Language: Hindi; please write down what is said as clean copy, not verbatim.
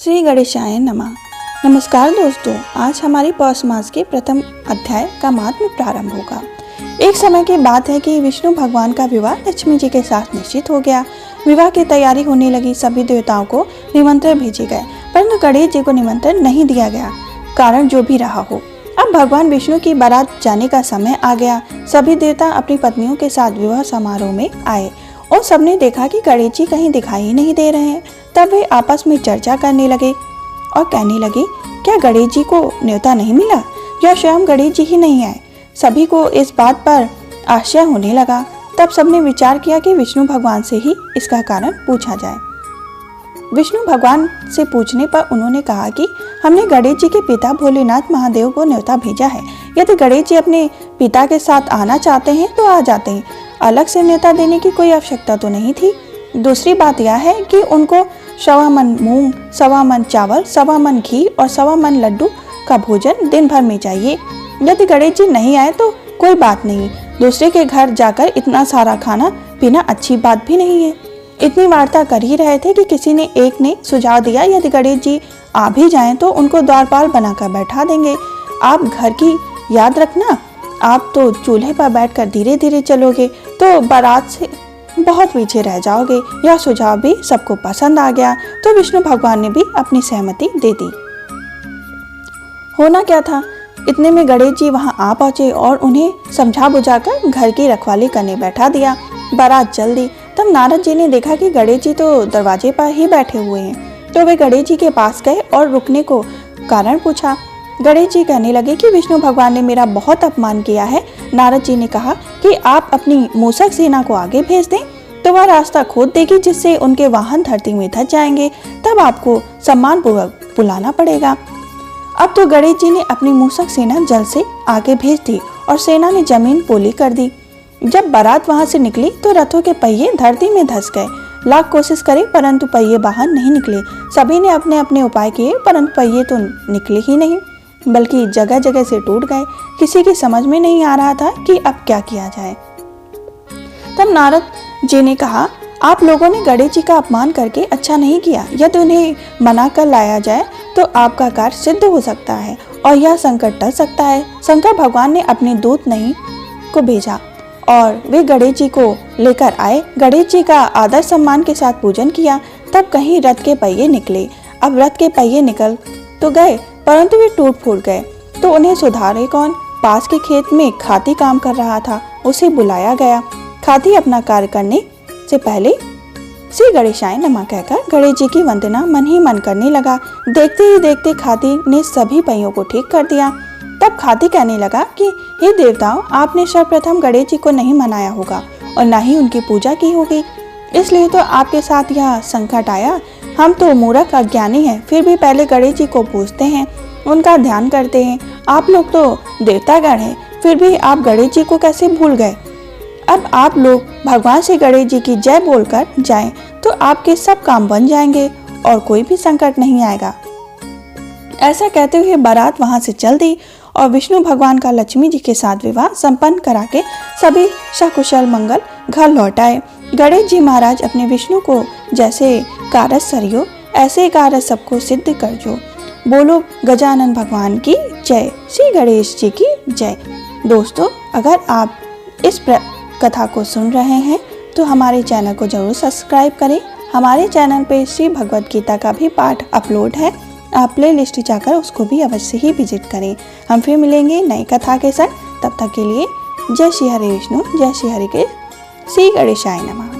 श्री गणेशाय नमः। नमस्कार दोस्तों, आज हमारी पौष मास के प्रथम अध्याय का महात्म्य प्रारंभ होगा। एक समय की बात है कि विष्णु भगवान का विवाह लक्ष्मी जी के साथ निश्चित हो गया। विवाह की तैयारी होने लगी। सभी देवताओं को निमंत्रण भेजे गए, परंतु गणेश जी को निमंत्रण नहीं दिया गया। कारण जो भी रहा हो, अब भगवान विष्णु की बारात जाने का समय आ गया। सभी देवता अपनी पत्नियों के साथ विवाह समारोह में आए और सबने देखा कि गणेश जी कहीं दिखाई ही नहीं दे रहे हैं। तब वे आपस में चर्चा करने लगे और कहने लगे, क्या गणेश जी को न्योता नहीं मिला या स्वयं गणेश जी ही नहीं आए? सभी को इस बात पर आश्चर्य होने लगा। तब सबने विचार किया कि विष्णु भगवान से ही इसका कारण पूछा जाए। विष्णु भगवान से पूछने पर उन्होंने कहा कि हमने गणेश जी के पिता भोलेनाथ महादेव को न्योता भेजा है। यदि गणेश जी अपने पिता के साथ आना चाहते हैं तो आ जाते हैं। अलग से न्योता देने की कोई आवश्यकता तो नहीं थी। दूसरी बात यह है कि उनको 1.25 मन मूंग, 1.25 मन चावल, 1.25 मन घी और 1.25 मन लड्डू का भोजन दिन भर में चाहिए। यदि गणेश जी नहीं आए तो कोई बात नहीं, दूसरे के घर जाकर इतना सारा खाना पीना अच्छी बात भी नहीं है। इतनी वार्ता कर ही रहे थे कि किसी ने एक ने सुझाव दिया, यदि गणेश जी आ भी जाएं तो उनको द्वारपाल बनाकर बैठा देंगे। आप घर की याद रखना, आप तो चूल्हे पर बैठकर धीरे धीरे चलोगे तो बारात से बहुत पीछे रह जाओगे। यह सुझाव भी सबको पसंद आ गया, तो विष्णु भगवान ने भी अपनी सहमति दे दी। होना क्या था, इतने में गणेश जी वहां आ पहुंचे और उन्हें समझा बुझाकर घर की रखवाली करने बैठा दिया। बारात चल दी। तब नारद जी ने देखा कि गणेश जी तो दरवाजे पर ही बैठे हुए हैं, तो वे गणेश जी के पास गए और रुकने को कारण पूछा। गणेश जी कहने लगे कि विष्णु भगवान ने मेरा बहुत अपमान किया है। नारद जी ने कहा कि आप अपनी मूषक सेना को आगे भेज दें तो वह रास्ता खोद देगी, जिससे उनके वाहन धरती में धंस जाएंगे। तब आपको सम्मान पूर्वक बुलाना पड़ेगा। अब तो गणेश जी ने अपनी मूषक सेना जल से आगे भेज दी और सेना ने जमीन पोली कर दी। जब बारात वहां से निकली तो रथों के पहिए धरती में धंस गए। लाख कोशिश करे परंतु पहिए बाहर नहीं निकले। सभी ने अपने अपने उपाय किए परंतु पहिए तो निकले ही नहीं, बल्कि जगह जगह से टूट गए। किसी की समझ में नहीं आ रहा था कि अब क्या किया जाए। तब नारद जी ने कहा, आप लोगों ने गणेश जी का अपमान करके अच्छा नहीं किया। यदि उन्हें मना कर लाया जाए तो आपका कार्य सिद्ध हो सकता है और यह संकट टल सकता है। शंकर भगवान ने अपने दूत नहीं को भेजा और वे गणेश जी को लेकर आए। गणेश जी का आदर सम्मान के साथ पूजन किया। तब कहीं रथ के पहिए निकले। अब रथ के पहिए निकल तो गए परंतु वे टूट फूट गए, तो उन्हें सुधारे कौन? पास के खेत में खाती काम कर रहा था, उसे बुलाया गया। खाती अपना कार्य करने से पहले श्री गणेशाय नमः कहकर गणेश जी की वंदना मन ही मन करने लगा। देखते ही देखते खाती ने सभी पहियों को ठीक कर दिया। तब खाती कहने लगा कि हे देवताओं, आपने सर्वप्रथम गणेश जी को नहीं मनाया होगा और न ही उनकी पूजा की होगी, इसलिए तो आपके साथ यह संकट आया। हम तो मूर्ख अज्ञानी हैं, फिर भी पहले गणेश जी को पूजते हैं, उनका ध्यान करते हैं। आप लोग तो देवतागण हैं, फिर भी आप गणेश जी को कैसे भूल गए? अब आप लोग भगवान से गणेश जी की जय बोलकर जाएं तो आपके सब काम बन जाएंगे और कोई भी संकट नहीं आएगा। ऐसा कहते हुए बारात वहां से चल दी और विष्णु भगवान का लक्ष्मी जी के साथ विवाह संपन्न करा के सभी सकुशल मंगल घर लौट आए। गणेश जी महाराज अपने विष्णु को जैसे कारज सरियो, ऐसे कारज सबको सिद्ध कर जो। बोलो गजानन भगवान की जय, श्री गणेश जी की जय। दोस्तों, अगर आप इस कथा को सुन रहे हैं तो हमारे चैनल को जरूर सब्सक्राइब करें। हमारे चैनल पे श्री भगवद गीता का भी पाठ अपलोड है, आप प्ले लिस्ट जाकर उसको भी अवश्य ही विजिट करें। हम फिर मिलेंगे नई कथा के साथ। तब तक के लिए जय श्री हरि विष्णु, जय श्री हरि के, श्री गणेशाय नमः।